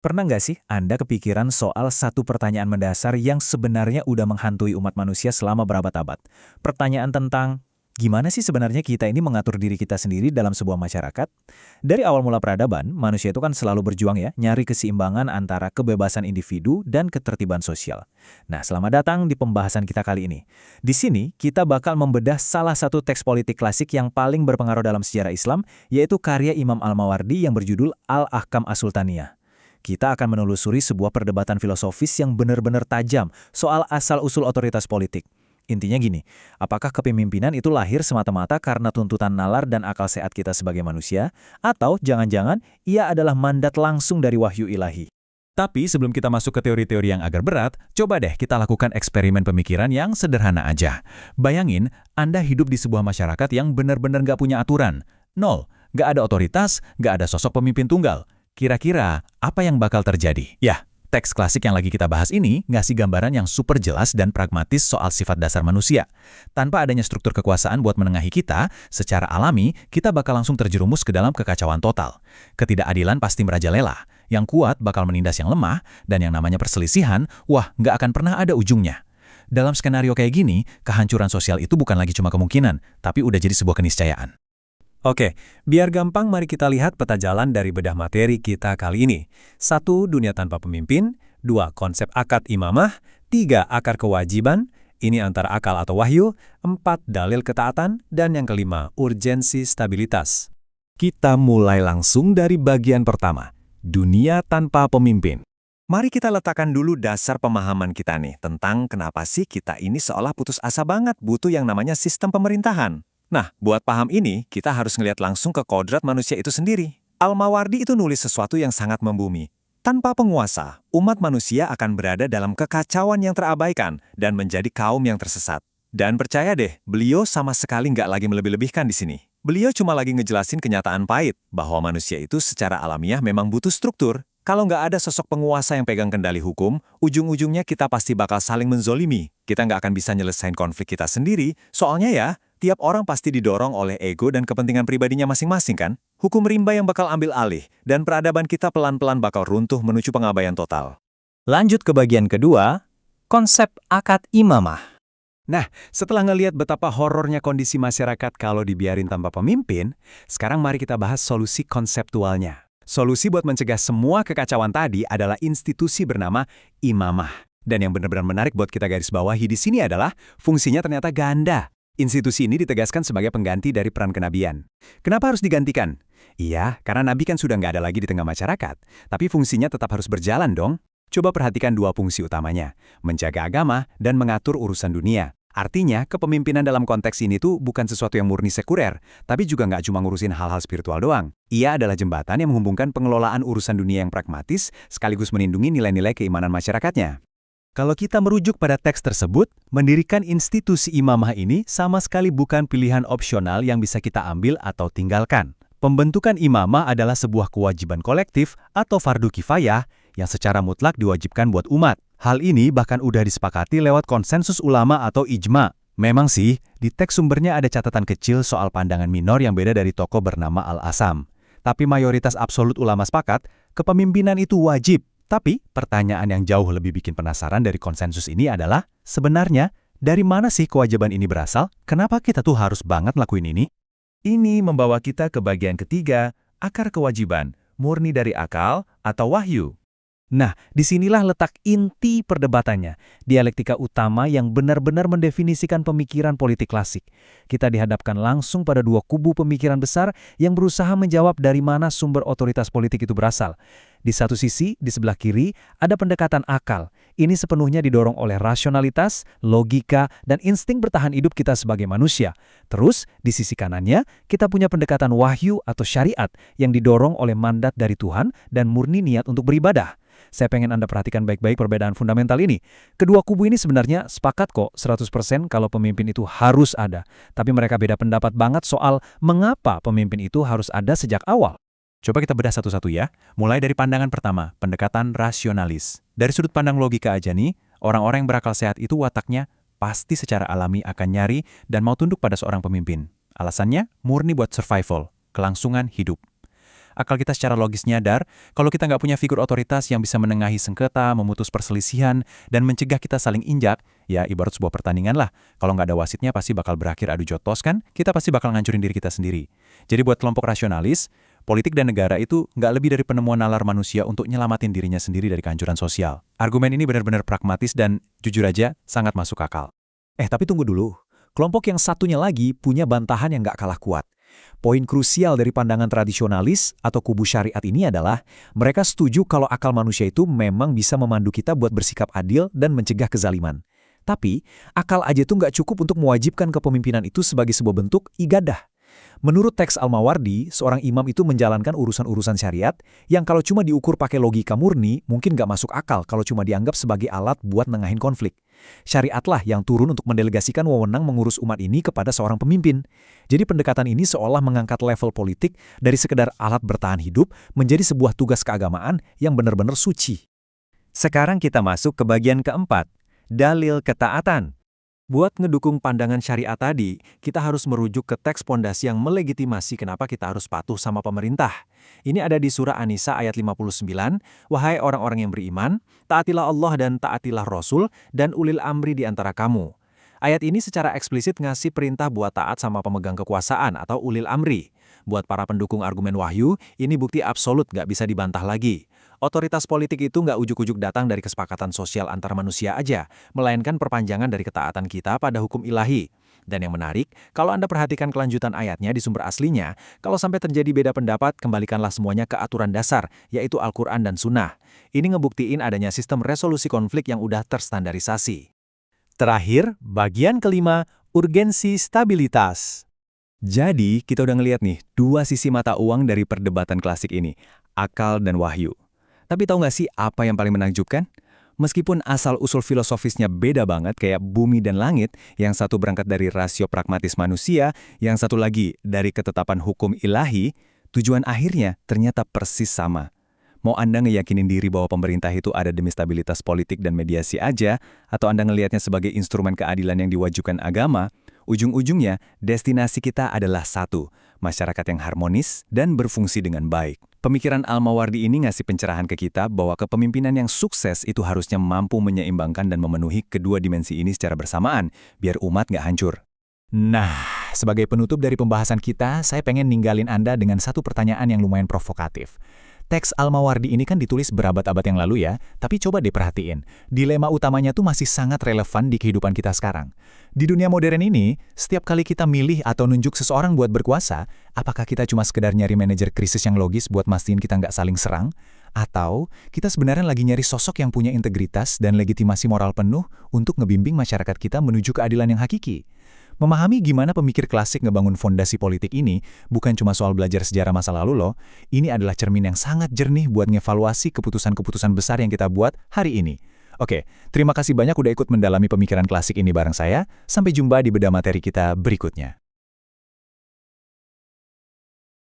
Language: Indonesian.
Pernah nggak sih Anda kepikiran soal satu pertanyaan mendasar yang sebenarnya udah menghantui umat manusia selama berabad-abad? Pertanyaan tentang, gimana sih sebenarnya kita ini mengatur diri kita sendiri dalam sebuah masyarakat? Dari awal mula peradaban, manusia itu kan selalu berjuang ya, nyari keseimbangan antara kebebasan individu dan ketertiban sosial. Nah, selamat datang di pembahasan kita kali ini. Di sini, kita bakal membedah salah satu teks politik klasik yang paling berpengaruh dalam sejarah Islam, yaitu karya Imam Al-Mawardi yang berjudul Al-Ahkam As-Sultaniyah. Kita akan menelusuri sebuah perdebatan filosofis yang benar-benar tajam soal asal-usul otoritas politik. Intinya gini, apakah kepemimpinan itu lahir semata-mata karena tuntutan nalar dan akal sehat kita sebagai manusia, atau jangan-jangan ia adalah mandat langsung dari wahyu ilahi? Tapi sebelum kita masuk ke teori-teori yang agak berat, coba deh kita lakukan eksperimen pemikiran yang sederhana aja. Bayangin, Anda hidup di sebuah masyarakat yang benar-benar nggak punya aturan. Nol, nggak ada otoritas, nggak ada sosok pemimpin tunggal. Kira-kira apa yang bakal terjadi? Ya, teks klasik yang lagi kita bahas ini ngasih gambaran yang super jelas dan pragmatis soal sifat dasar manusia. Tanpa adanya struktur kekuasaan buat menengahi kita, secara alami kita bakal langsung terjerumus ke dalam kekacauan total. Ketidakadilan pasti merajalela. Yang kuat bakal menindas yang lemah, dan yang namanya perselisihan, wah, nggak akan pernah ada ujungnya. Dalam skenario kayak gini, kehancuran sosial itu bukan lagi cuma kemungkinan, tapi udah jadi sebuah keniscayaan. Oke, biar gampang mari kita lihat peta jalan dari bedah materi kita kali ini. 1. Dunia tanpa pemimpin. 2. Konsep akad imamah. 3. Akar kewajiban. Ini antara akal atau wahyu. 4. Dalil ketaatan. Dan yang kelima, urgensi stabilitas. Kita mulai langsung dari bagian pertama. Dunia tanpa pemimpin. Mari kita letakkan dulu dasar pemahaman kita nih tentang kenapa sih kita ini seolah putus asa banget butuh yang namanya sistem pemerintahan. Nah, buat paham ini, kita harus ngelihat langsung ke kodrat manusia itu sendiri. Al-Mawardi itu nulis sesuatu yang sangat membumi. Tanpa penguasa, umat manusia akan berada dalam kekacauan yang terabaikan dan menjadi kaum yang tersesat. Dan percaya deh, beliau sama sekali nggak lagi melebih-lebihkan di sini. Beliau cuma lagi ngejelasin kenyataan pahit, bahwa manusia itu secara alamiah memang butuh struktur. Kalau nggak ada sosok penguasa yang pegang kendali hukum, ujung-ujungnya kita pasti bakal saling menzolimi. Kita nggak akan bisa nyelesain konflik kita sendiri, soalnya ya, tiap orang pasti didorong oleh ego dan kepentingan pribadinya masing-masing kan? Hukum rimba yang bakal ambil alih, dan peradaban kita pelan-pelan bakal runtuh menuju pengabaian total. Lanjut ke bagian kedua, konsep akad imamah. Nah, setelah ngelihat betapa horornya kondisi masyarakat kalau dibiarin tanpa pemimpin, sekarang mari kita bahas solusi konseptualnya. Solusi buat mencegah semua kekacauan tadi adalah institusi bernama imamah. Dan yang benar-benar menarik buat kita garis bawahi di sini adalah fungsinya ternyata ganda. Institusi ini ditegaskan sebagai pengganti dari peran kenabian. Kenapa harus digantikan? Iya, karena nabi kan sudah nggak ada lagi di tengah masyarakat. Tapi fungsinya tetap harus berjalan dong. Coba perhatikan dua fungsi utamanya, menjaga agama dan mengatur urusan dunia. Artinya, kepemimpinan dalam konteks ini tuh bukan sesuatu yang murni sekuler, tapi juga nggak cuma ngurusin hal-hal spiritual doang. Ia adalah jembatan yang menghubungkan pengelolaan urusan dunia yang pragmatis, sekaligus melindungi nilai-nilai keimanan masyarakatnya. Kalau kita merujuk pada teks tersebut, mendirikan institusi imamah ini sama sekali bukan pilihan opsional yang bisa kita ambil atau tinggalkan. Pembentukan imamah adalah sebuah kewajiban kolektif atau fardu kifayah yang secara mutlak diwajibkan buat umat. Hal ini bahkan udah disepakati lewat konsensus ulama atau ijma. Memang sih, di teks sumbernya ada catatan kecil soal pandangan minor yang beda dari tokoh bernama Al-Asam. Tapi mayoritas absolut ulama sepakat, kepemimpinan itu wajib. Tapi, pertanyaan yang jauh lebih bikin penasaran dari konsensus ini adalah, sebenarnya, dari mana sih kewajiban ini berasal? Kenapa kita tuh harus banget lakuin ini? Ini membawa kita ke bagian ketiga, akar kewajiban, murni dari akal atau wahyu. Nah, disinilah letak inti perdebatannya, dialektika utama yang benar-benar mendefinisikan pemikiran politik klasik. Kita dihadapkan langsung pada dua kubu pemikiran besar yang berusaha menjawab dari mana sumber otoritas politik itu berasal. Di satu sisi, di sebelah kiri, ada pendekatan akal. Ini sepenuhnya didorong oleh rasionalitas, logika, dan insting bertahan hidup kita sebagai manusia. Terus, di sisi kanannya, kita punya pendekatan wahyu atau syariat yang didorong oleh mandat dari Tuhan dan murni niat untuk beribadah. Saya pengen Anda perhatikan baik-baik perbedaan fundamental ini. Kedua kubu ini sebenarnya sepakat kok 100% kalau pemimpin itu harus ada. Tapi mereka beda pendapat banget soal mengapa pemimpin itu harus ada sejak awal. Coba kita bedah satu-satu ya. Mulai dari pandangan pertama, pendekatan rasionalis. Dari sudut pandang logika aja nih, orang-orang yang berakal sehat itu wataknya pasti secara alami akan nyari dan mau tunduk pada seorang pemimpin. Alasannya murni buat survival, kelangsungan hidup. Akal kita secara logis nyadar, kalau kita nggak punya figur otoritas yang bisa menengahi sengketa, memutus perselisihan, dan mencegah kita saling injak, ya ibarat sebuah pertandingan lah. Kalau nggak ada wasitnya pasti bakal berakhir adu jotos kan, kita pasti bakal ngancurin diri kita sendiri. Jadi buat kelompok rasionalis, politik dan negara itu nggak lebih dari penemuan nalar manusia untuk nyelamatin dirinya sendiri dari kehancuran sosial. Argumen ini benar-benar pragmatis dan, jujur aja, sangat masuk akal. Tapi tunggu dulu. Kelompok yang satunya lagi punya bantahan yang nggak kalah kuat. Poin krusial dari pandangan tradisionalis atau kubu syariat ini adalah mereka setuju kalau akal manusia itu memang bisa memandu kita buat bersikap adil dan mencegah kezaliman. Tapi, akal aja tuh nggak cukup untuk mewajibkan kepemimpinan itu sebagai sebuah bentuk ibadah. Menurut teks Al-Mawardi, seorang imam itu menjalankan urusan-urusan syariat yang kalau cuma diukur pakai logika murni, mungkin nggak masuk akal kalau cuma dianggap sebagai alat buat nengahin konflik. Syariatlah yang turun untuk mendelegasikan wewenang mengurus umat ini kepada seorang pemimpin. Jadi pendekatan ini seolah mengangkat level politik dari sekedar alat bertahan hidup menjadi sebuah tugas keagamaan yang benar-benar suci. Sekarang kita masuk ke bagian keempat, dalil ketaatan. Buat ngedukung pandangan syariat tadi, kita harus merujuk ke teks pondasi yang melegitimasi kenapa kita harus patuh sama pemerintah. Ini ada di surah An-Nisa ayat 59, "Wahai orang-orang yang beriman, taatilah Allah dan taatilah Rasul dan ulil amri di antara kamu." Ayat ini secara eksplisit ngasih perintah buat taat sama pemegang kekuasaan atau ulil amri. Buat para pendukung argumen wahyu, ini bukti absolut nggak bisa dibantah lagi. Otoritas politik itu nggak ujuk-ujuk datang dari kesepakatan sosial antar manusia aja, melainkan perpanjangan dari ketaatan kita pada hukum ilahi. Dan yang menarik, kalau Anda perhatikan kelanjutan ayatnya di sumber aslinya, kalau sampai terjadi beda pendapat, kembalikanlah semuanya ke aturan dasar, yaitu Al-Quran dan Sunnah. Ini ngebuktiin adanya sistem resolusi konflik yang udah terstandarisasi. Terakhir, bagian kelima, urgensi stabilitas. Jadi, kita udah ngeliat nih, dua sisi mata uang dari perdebatan klasik ini, akal dan wahyu. Tapi tahu nggak sih apa yang paling menakjubkan? Meskipun asal-usul filosofisnya beda banget kayak bumi dan langit, yang satu berangkat dari rasio pragmatis manusia, yang satu lagi dari ketetapan hukum ilahi, tujuan akhirnya ternyata persis sama. Mau Anda ngeyakinin diri bahwa pemerintah itu ada demi stabilitas politik dan mediasi aja, atau Anda ngelihatnya sebagai instrumen keadilan yang diwajibkan agama, ujung-ujungnya destinasi kita adalah satu, masyarakat yang harmonis dan berfungsi dengan baik. Pemikiran Al-Mawardi ini ngasih pencerahan ke kita bahwa kepemimpinan yang sukses itu harusnya mampu menyeimbangkan dan memenuhi kedua dimensi ini secara bersamaan, biar umat nggak hancur. Nah, sebagai penutup dari pembahasan kita, saya pengen ninggalin Anda dengan satu pertanyaan yang lumayan provokatif. Teks Al-Mawardi ini kan ditulis berabad-abad yang lalu ya, tapi coba deh perhatiin, dilema utamanya tuh masih sangat relevan di kehidupan kita sekarang. Di dunia modern ini, setiap kali kita milih atau nunjuk seseorang buat berkuasa, apakah kita cuma sekedar nyari manajer krisis yang logis buat mastiin kita nggak saling serang? Atau kita sebenarnya lagi nyari sosok yang punya integritas dan legitimasi moral penuh untuk ngebimbing masyarakat kita menuju keadilan yang hakiki? Memahami gimana pemikir klasik ngebangun fondasi politik ini bukan cuma soal belajar sejarah masa lalu loh, ini adalah cermin yang sangat jernih buat ngevaluasi keputusan-keputusan besar yang kita buat hari ini. Oke, terima kasih banyak udah ikut mendalami pemikiran klasik ini bareng saya, sampai jumpa di bedah materi kita berikutnya.